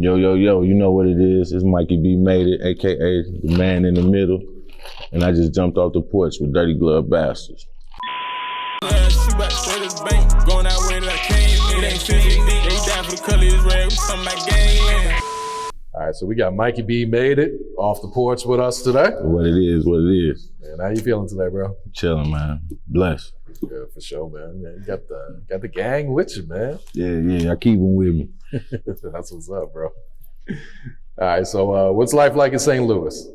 Yo, yo, yo, you know what it is. It's Mikey B Made It, AKA the man in the middle. And I just jumped off the porch with Dirty Glove Bastards. All right, so we got Mikey B Made It off the porch with us today. What it is, what it is. Man, how you feeling today, bro? Chilling, man. Blessed. Yeah, for sure, man. You got the gang with you, man. Yeah, I keep them with me. That's what's up, bro. All right, so what's life like in St. Louis?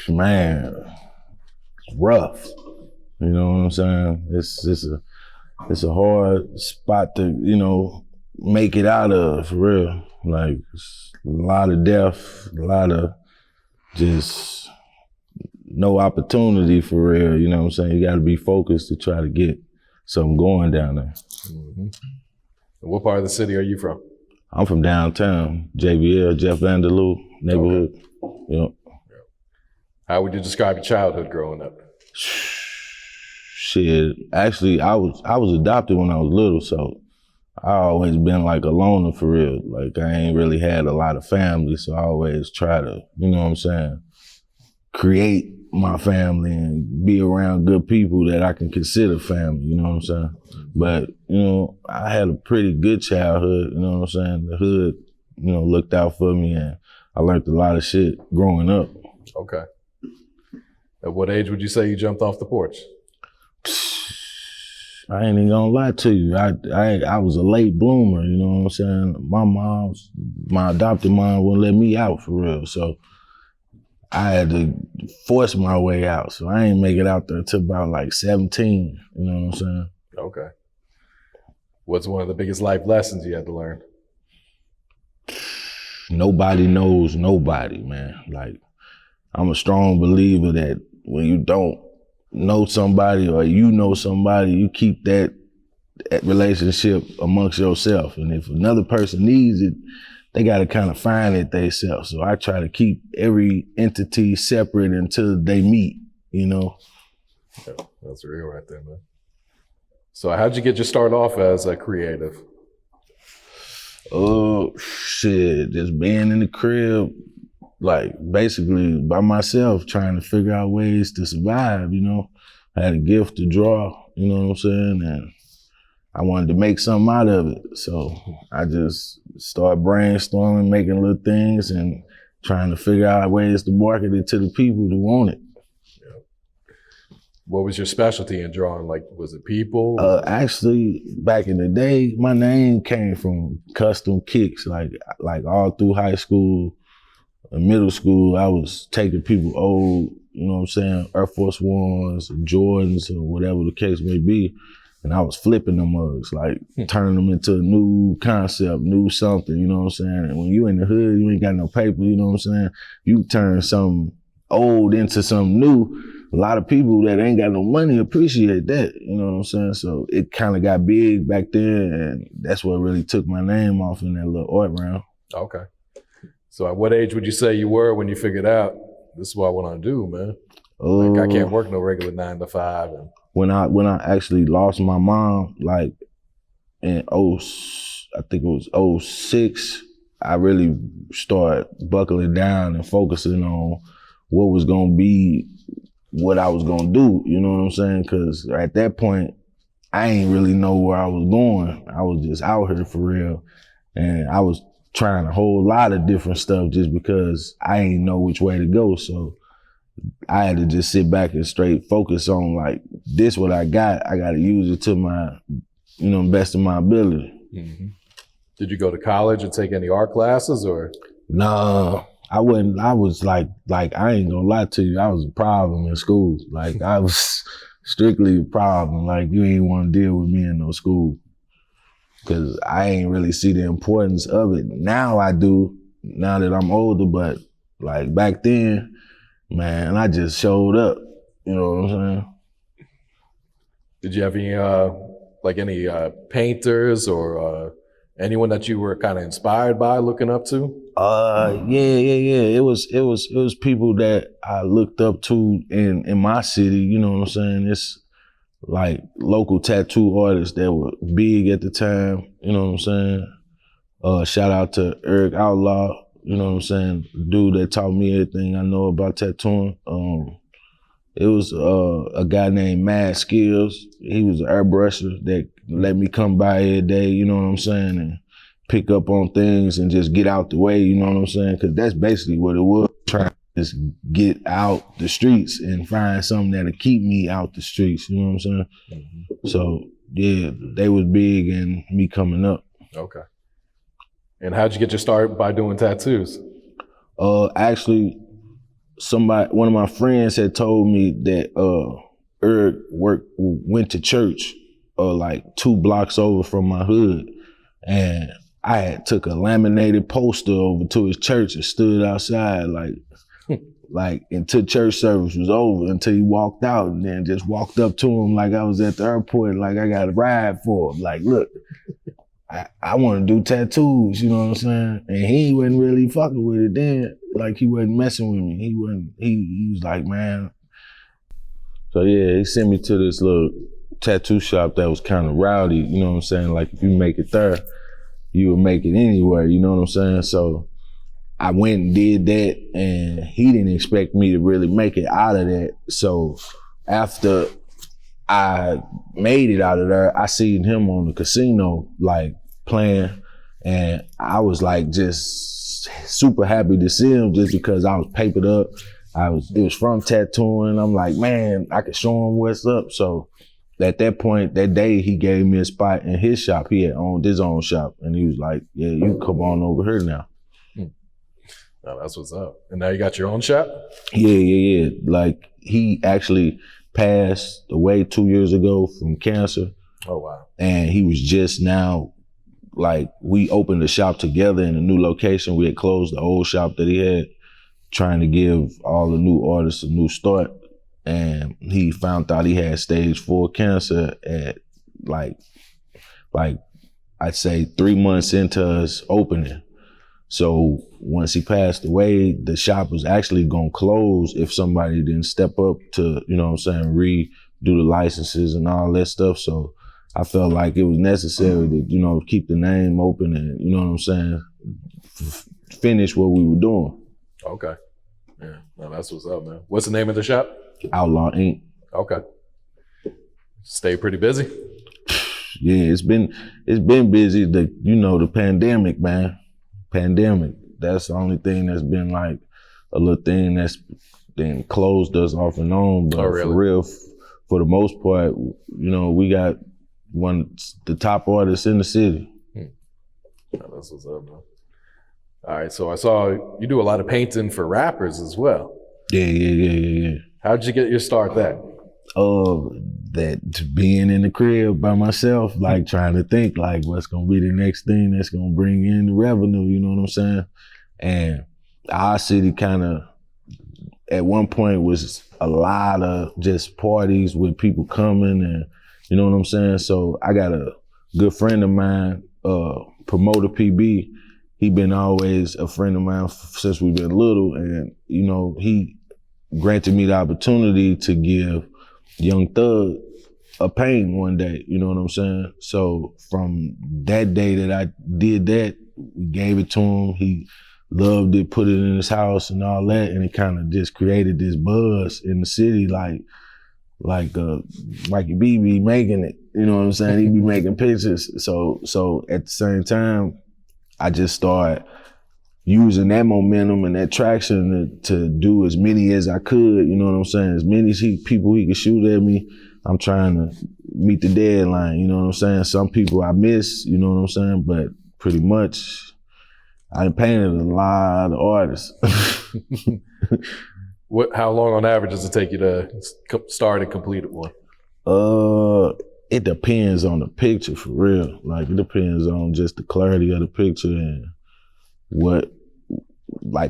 Man, it's rough. You know what I'm saying? It's a hard spot to, make it out of, for real. Like, it's a lot of death, a lot of just no opportunity for real, you know what I'm saying? You gotta be focused to try to get something going down there. Mm-hmm. What part of the city are you from? I'm from downtown, JBL, Jeff Vanderloo neighborhood. Okay. Yep. How would you describe your childhood growing up? Shit, actually, I was adopted when I was little, so I always been like a loner for real. Like, I ain't really had a lot of family, so I always try to, you know what I'm saying, create my family and be around good people that I can consider family, you know what I'm saying? But, I had a pretty good childhood, you know what I'm saying? The hood, looked out for me, and I learned a lot of shit growing up. Okay. At what age would you say you jumped off the porch? I ain't even gonna lie to you. I was a late bloomer, you know what I'm saying? My adopted mom wouldn't let me out for real, so I had to force my way out. So I ain't make it out there until about like 17, you know what I'm saying? Okay. What's one of the biggest life lessons you had to learn? Nobody knows nobody, man. Like, I'm a strong believer that when you don't know somebody or you know somebody, you keep that relationship amongst yourself. And if another person needs it, they got to kind of find it themselves. So I try to keep every entity separate until they meet, Yeah, that's real right there, man. So how'd you get your start off as a creative? Oh, shit, just being in the crib, like basically by myself, trying to figure out ways to survive, I had a gift to draw, you know what I'm saying? And I wanted to make something out of it. So I just started brainstorming, making little things and trying to figure out ways to market it to the people who want it. Yeah. What was your specialty in drawing? Like, was it people? Actually, back in the day, my name came from custom kicks, like all through high school. In middle school, I was taking people old, Air Force Ones, Jordans, or whatever the case may be, and I was flipping them mugs, like turning them into a new concept, new something, you know what I'm saying? And when you in the hood, you ain't got no paper, you know what I'm saying? You turn something old into something new. A lot of people that ain't got no money appreciate that, you know what I'm saying? So it kind of got big back then, and that's what really took my name off in that little art round. Okay. So at what age would you say you were when you figured out, this is what I want to do, man? Like, I can't work no regular 9 to 5. And when I actually lost my mom, like in I think it was 06, I really started buckling down and focusing on what was gonna be what I was gonna do, you know what I'm saying? Cause at that point, I ain't really know where I was going. I was just out here for real. And I was trying a whole lot of different stuff just because I ain't know which way to go. So I had to just sit back and straight focus on like, this what I got to use it to my, best of my ability. Mm-hmm. Did you go to college and take any art classes or? No, I wouldn't. I was like, I ain't gonna lie to you. I was a problem in school. Like, I was strictly a problem. Like, you ain't want to deal with me in no school. Cause I ain't really see the importance of it. Now I do, now that I'm older, but like back then, man, I just showed up, you know what I'm saying? Did you have any painters or anyone that you were kind of inspired by, looking up to? Yeah. It was people that I looked up to in my city, you know what I'm saying? It's like local tattoo artists that were big at the time, you know what I'm saying? Shout out to Eric Outlaw, you know what I'm saying? Dude that taught me everything I know about tattooing. It was a guy named Mad Skills. He was an airbrusher that let me come by every day, you know what I'm saying, and pick up on things and just get out the way, you know what I'm saying? Because that's basically what it was, trying to just get out the streets and find something that'll keep me out the streets, you know what I'm saying? Mm-hmm. So, yeah, they was big in me coming up. Okay. And how'd you get your start by doing tattoos? Actually, one of my friends had told me that Eric went to church like 2 blocks over from my hood, and I had took a laminated poster over to his church and stood outside like until church service was over, until he walked out, and then just walked up to him like I was at the airport, like I got a ride for him. Like, look, I want to do tattoos, you know what I'm saying? And he wasn't really fucking with it then. Like, he wasn't messing with me. He was like, man. So yeah, he sent me to this little tattoo shop that was kind of rowdy, you know what I'm saying? Like, if you make it there, you would make it anywhere, you know what I'm saying? So I went and did that, and he didn't expect me to really make it out of that. So after I made it out of there, I seen him on the casino, like, playing, and I was like just super happy to see him just because I was papered up. It was from tattooing. I'm like, man, I could show him what's up. So at that point, that day, he gave me a spot in his shop. He had owned his own shop, and he was like, yeah, you can come on over here now. Oh, that's what's up. And now you got your own shop? Yeah. Like, he actually passed away 2 years ago from cancer. Oh, wow. And he was just now, like, we opened the shop together in a new location. We had closed the old shop that he had, trying to give all the new artists a new start. And he found out he had stage 4 cancer at like I'd say 3 months into us opening. So once he passed away, the shop was actually gonna close if somebody didn't step up to, you know what I'm saying, redo the licenses and all that stuff. So I felt like it was necessary to, you know, keep the name open and, you know what I'm saying, finish what we were doing. Okay. Yeah, no, that's what's up, man. What's the name of the shop? Outlawed Ink. Okay. Stay pretty busy? Yeah, it's been busy. The pandemic, man. Pandemic. That's the only thing that's been like a little thing that's then closed us off and on. But really? For real, for the most part, you know, we got the top artists in the city. Oh, that's what's up, man. All right, so I saw you do a lot of painting for rappers as well. Yeah. How'd you get your start there? That being in the crib by myself, like trying to think like what's gonna be the next thing that's gonna bring in the revenue, you know what I'm saying? And our city kind of, at one point, was a lot of just parties with people coming, and you know what I'm saying? So I got a good friend of mine, Promoter PB. He been always a friend of mine since we've been little, and you know, he granted me the opportunity to give Young Thug a painting one day, you know what I'm saying? So from that day that I did that, we gave it to him. He loved it, put it in his house and all that, and it kind of just created this buzz in the city, like Mikey B be making it, you know what I'm saying? He be making pictures. So at the same time, I just started using that momentum and that traction to do as many as I could, you know what I'm saying? As many people he could shoot at me, I'm trying to meet the deadline, you know what I'm saying? Some people I miss, you know what I'm saying? But pretty much, I painted a lot of artists. How long on average does it take you to start and complete one? It depends on the picture, for real. Like, it depends on just the clarity of the picture and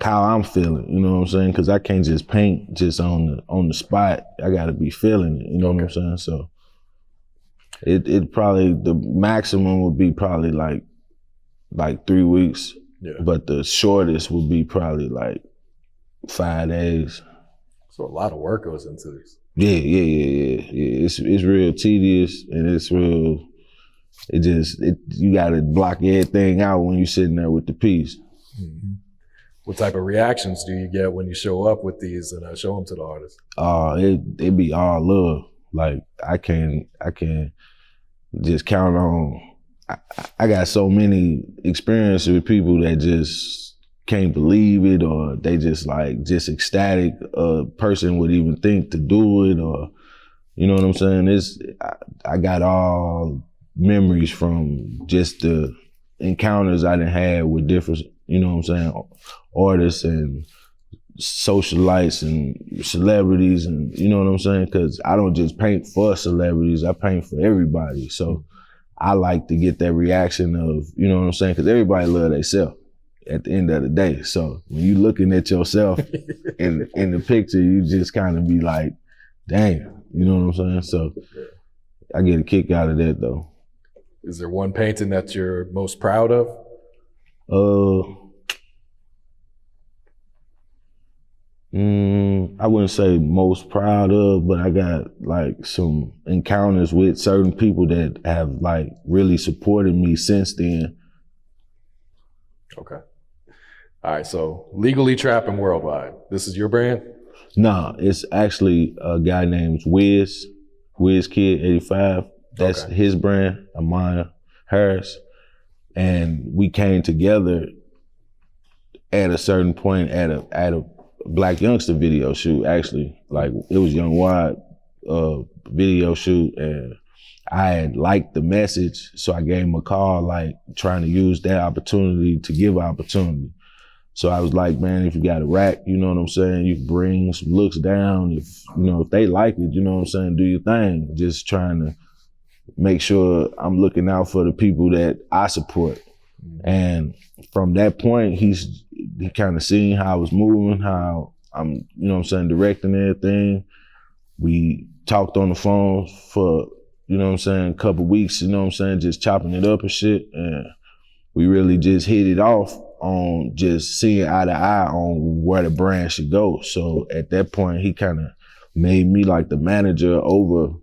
how I'm feeling, you know what I'm saying? Because I can't just paint just on the spot. I got to be feeling it, you know what I'm saying? So it probably, the maximum would be probably like 3 weeks, but the shortest would be probably like 5 days. So a lot of work goes into this. Yeah. It's real tedious, and it's real you gotta block everything out when you're sitting there with the piece. Mm-hmm. What type of reactions do you get when you show up with these and show them to the artists? It be all love. Like I can just count on. I got so many experiences with people that just can't believe it, or they just ecstatic a person would even think to do it, or you know what I'm saying? I got all memories from just the encounters I done had with different, you know what I'm saying, artists and socialites and celebrities, and you know what I'm saying? Because I don't just paint for celebrities, I paint for everybody. So I like to get that reaction of, you know what I'm saying? Because everybody love themselves at the end of the day. So when you looking at yourself in the picture, you just kind of be like, damn, you know what I'm saying? So I get a kick out of that though. Is there one painting that you're most proud of? I wouldn't say most proud of, but I got like some encounters with certain people that have like really supported me since then. Okay. All right, so Legally Trappin Worldwide. This is your brand? Nah, it's actually a guy named Wiz Kid 85. That's his brand, mine, hers. And we came together at a certain point at a Black Youngster video shoot, actually. Like it was Young Wide video shoot, and I had liked the message, so I gave him a call, like trying to use that opportunity to give opportunity. So I was like, man, if you got a rack, you know what I'm saying, you can bring some looks down. If they like it, you know what I'm saying, do your thing. Just trying to make sure I'm looking out for the people that I support. And from that point, he kind of seen how I was moving, how I'm, you know what I'm saying, directing everything. We talked on the phone for, you know what I'm saying, a couple weeks, you know what I'm saying, just chopping it up and shit. And we really just hit it off on just seeing eye to eye on where the brand should go. So at that point, he kind of made me like the manager over,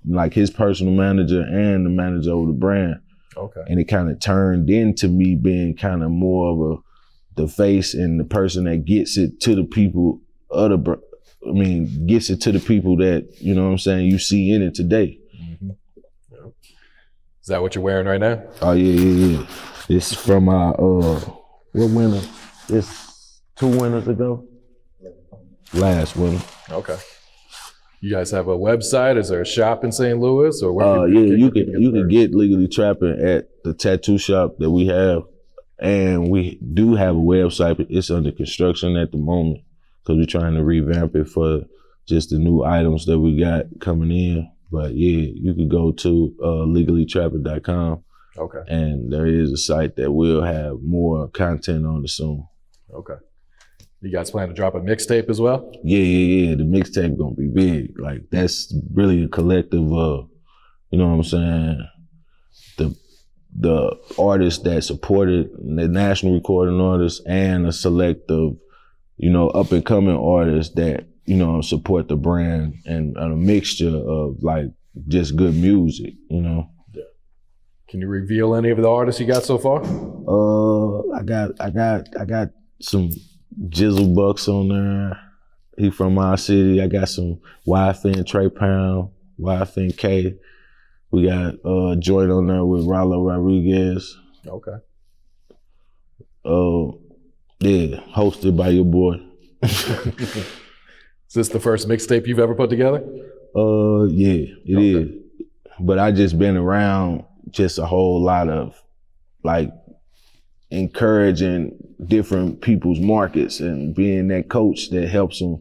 like his personal manager and the manager over the brand. Okay. And it kind of turned into me being kind of more of the face and the person that gets it to the people gets it to the people that, you know what I'm saying, you see in it today. Mm-hmm. Yeah. Is that what you're wearing right now? Oh, yeah. It's from what winter? It's 2 winters ago. Last winter. Okay. You guys have a website? Is there a shop in St. Louis, or where? You can get Legally Trappin at the tattoo shop that we have, and we do have a website, but it's under construction at the moment because we're trying to revamp it for just the new items that we got coming in. But yeah, you can go to legallytrappin.com. Okay. And there is a site that will have more content on it soon. Okay. You guys plan to drop a mixtape as well? Yeah. The mixtape gonna be big. Like that's really a collective of, you know what I'm saying, the artists that supported the national recording artists and a select of, up and coming artists that, support the brand, and a mixture of like just good music, Yeah. Can you reveal any of the artists you got so far? I got some Jizzle Bucks on there. He from my city. I got some YFN Trey Pound, YFN K. We got a joint on there with Rahli Rodriguez. Okay. Yeah, hosted by your boy. Is this the first mixtape you've ever put together? Yeah, it is. But I just been around just a whole lot of like encouraging different people's markets and being that coach that helps them,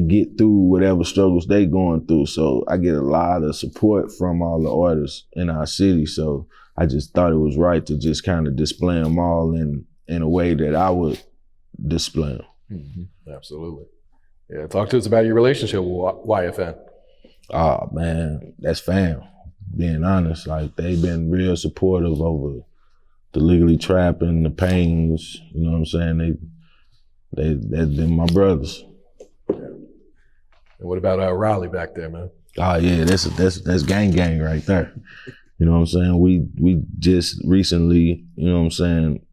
get through whatever struggles they going through. So I get a lot of support from all the artists in our city. So I just thought it was right to just kind of display them all in a way that I would display them. Mm-hmm. Absolutely. Yeah, talk to us about your relationship with YFN. Oh man, that's fam. Being honest, like they've been real supportive over the Legally Trappin, the Pains, you know what I'm saying? They've been my brothers. Yeah. And what about Rahli back there, man? Oh yeah, that's gang right there. You know what I'm saying? We just recently, you know what I'm saying,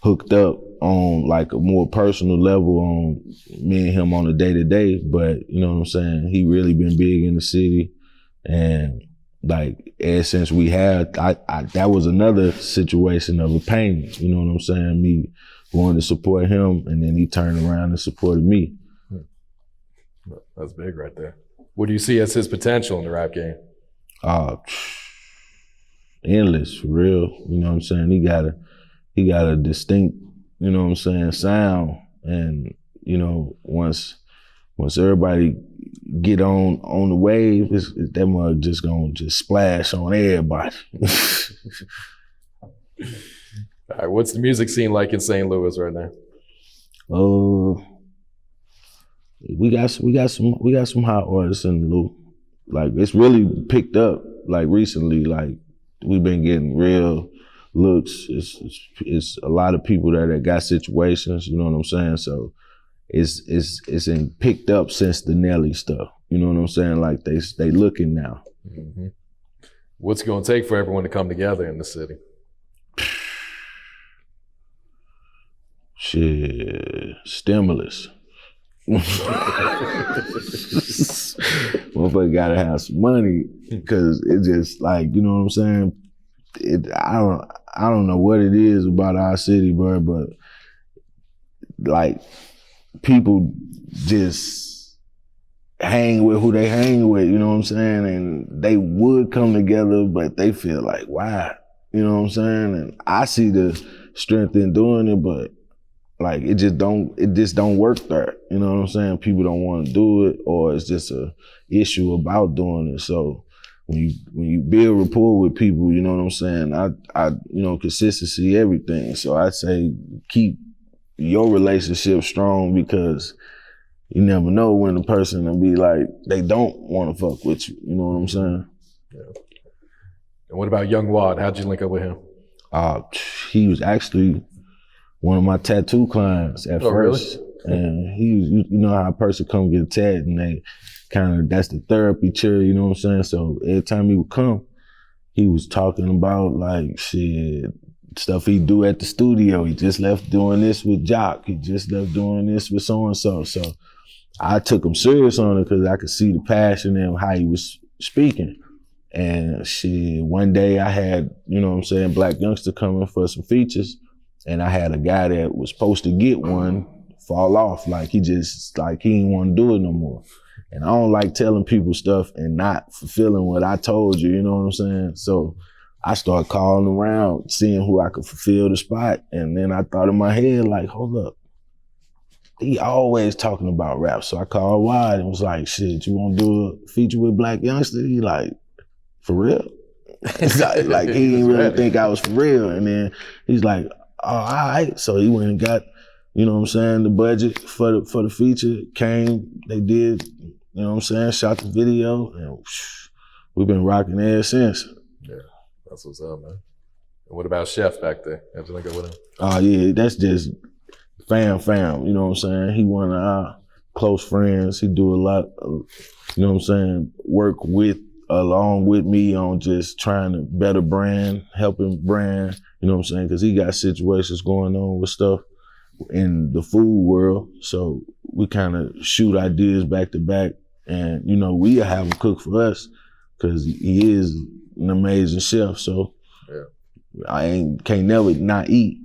hooked up on like a more personal level on me and him on a day-to-day, but you know what I'm saying, he really been big in the city. And like ever since we had, that was another situation of a pain, you know what I'm saying, me wanting to support him and then he turned around and supported me. That's big right there. What do you see as his potential in the rap game? Endless, for real. You know what I'm saying? He got a distinct, you know what I'm saying, sound. And, you know, once everybody get on the wave, that mug just gonna just splash on everybody. All right, what's the music scene like in St. Louis right now? We got some hot artists in the loop. Like it's really picked up like recently. Like we've been getting real looks. It's a lot of people that got situations. You know what I'm saying? So it's picked up since the Nelly stuff. You know what I'm saying? Like they looking now. Mm-hmm. What's it gonna take for everyone to come together in the city? Shit, stimulus. Motherfucker gotta have some money because it just like, you know what I'm saying? I don't know what it is about our city, bro, but like people just hang with who they hang with, you know what I'm saying? And they would come together, but they feel like, why? You know what I'm saying? And I see the strength in doing it, but like it just don't work there. You know what I'm saying? People don't want to do it, or it's just a issue about doing it. So when you build rapport with people, you know what I'm saying? I you know, consistency, everything. So I'd say keep your relationship strong because you never know when the person will be like, they don't want to fuck with you. You know what I'm saying? Yeah. And what about Young Wad? How'd you link up with him? He was actually one of my tattoo clients at first. Really? And he was, you know how a person come get a tat and they kind of, that's the therapy chair, you know what I'm saying? So every time he would come, he was talking about like shit, stuff he do at the studio. He just left doing this with Jock. He just left doing this with so-and-so. So I took him serious on it because I could see the passion and how he was speaking. And shit, one day I had, you know what I'm saying, Black Youngster coming for some features. And I had a guy that was supposed to get one fall off. Like he didn't want to do it no more. And I don't like telling people stuff and not fulfilling what I told you, you know what I'm saying? So I started calling around, seeing who I could fulfill the spot. And then I thought in my head, like, hold up. He always talking about rap. So I called Wide and was like, shit, you want to do a feature with Black Youngster? He like, for real? like he didn't really think I was for real. And then he's like, oh, all right. So he went and got, you know what I'm saying, the budget for the feature. Came, they did, you know what I'm saying, shot the video, and we've been rocking ever since. Yeah, that's what's up, man. And what about Chef back there? How'd you link up with him? Oh yeah, that's just fam, you know what I'm saying? He one of our close friends. He do a lot of, you know what I'm saying, work along with me on just trying to better brand, helping brand, you know what I'm saying? Because he got situations going on with stuff in the food world. So we kind of shoot ideas back to back. And, you know, we have him cook for us because he is an amazing chef. So yeah. I can't never not eat.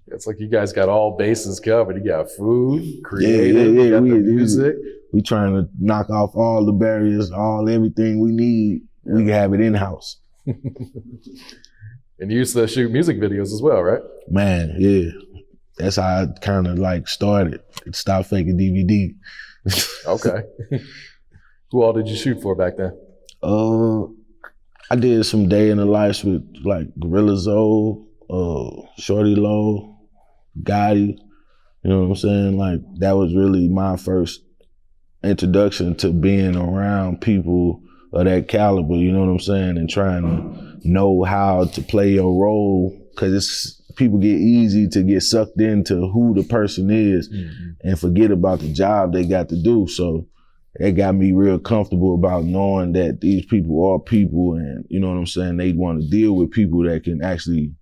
It's like you guys got all bases covered. You got food, creative, you got the music. We trying to knock off all the barriers, everything we need. Yeah. We can have it in-house. And you used to shoot music videos as well, right? Man, yeah. That's how I kind of like started. Stop faking DVD. Okay. Who all did you shoot for back then? I did some day in the life with like Gorilla Zoe, Shorty Low, Gotti. You know what I'm saying? Like that was really my first introduction to being around people of that caliber, you know what I'm saying? And trying to know how to play your role, because people get easy to get sucked into who the person is and forget about the job they got to do. So it got me real comfortable about knowing that these people are people, and you know what I'm saying, they want to deal with people that can actually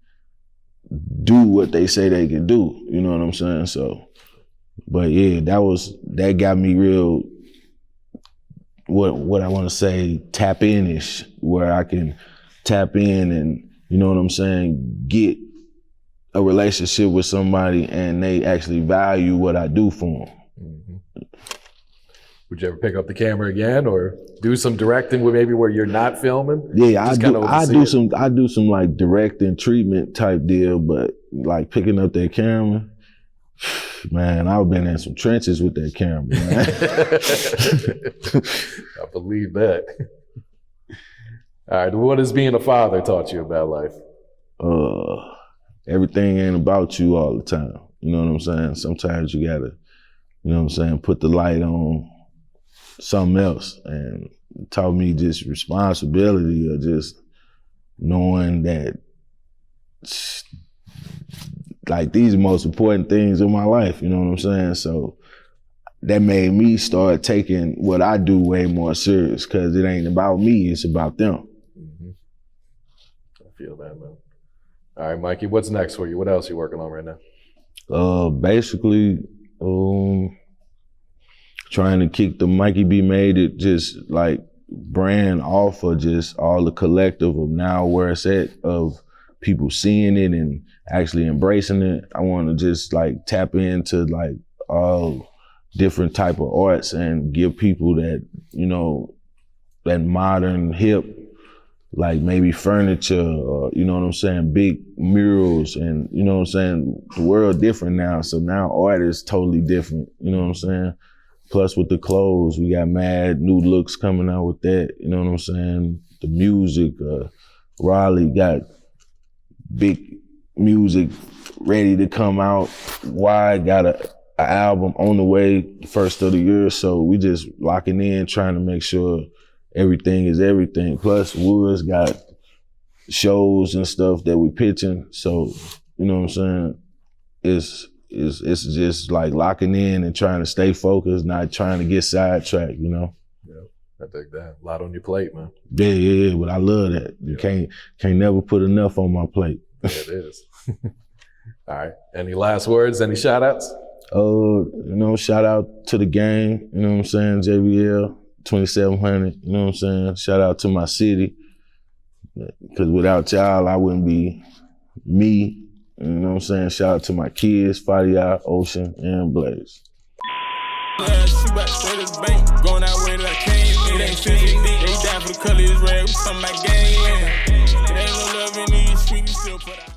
do what they say they can do, you know what I'm saying? So, but yeah, that got me real, what I want to say, tap in-ish, where I can tap in and, you know what I'm saying, get a relationship with somebody and they actually value what I do for them. Mm-hmm. Would you ever pick up the camera again or do some directing where you're not filming? Yeah, I do some like directing treatment type deal, but like picking up that camera, man, I've been in some trenches with that camera, man. I believe that. All right, what has being a father taught you about life? Everything ain't about you all the time. You know what I'm saying? Sometimes you gotta, you know what I'm saying, put the light on something else, and taught me just responsibility of just knowing that like these are the most important things in my life, you know what I'm saying? So that made me start taking what I do way more serious, because it ain't about me, it's about them. Mm-hmm. I feel that, man. All right, Mikey, what's next for you? What else are you working on right now? Basically, trying to kick the Mikey B Made It just like brand off of just all the collective of now where it's at, of people seeing it and actually embracing it. I want to just like tap into like all different type of arts and give people that, you know, that modern hip, like maybe furniture, or, you know what I'm saying, big murals, and you know what I'm saying, the world different now, so now art is totally different, you know what I'm saying? Plus with the clothes, we got mad new looks coming out with that, you know what I'm saying? The music, Rahli got big music ready to come out. Wide got a album on the way, first of the year, so we just locking in, trying to make sure everything is everything. Plus Woods got shows and stuff that we pitching, so you know what I'm saying, it's just like locking in and trying to stay focused, not trying to get sidetracked, you know? Yeah, I think that. A lot on your plate, man. Yeah, but I love that. You can't never put enough on my plate. Yeah, it is. All right, any last words, any shout outs? You know, shout out to the gang, you know what I'm saying, JBL, 2700, you know what I'm saying? Shout out to my city, because without y'all, I wouldn't be me. You know what I'm saying? Shout out to my kids, Fadia, Ocean, and Blaze. Yeah, she back straight as bank, going that way that I came. It ain't 50, they die for the color is red, we talking about gangland. It ain't no love in these streets, we still put out.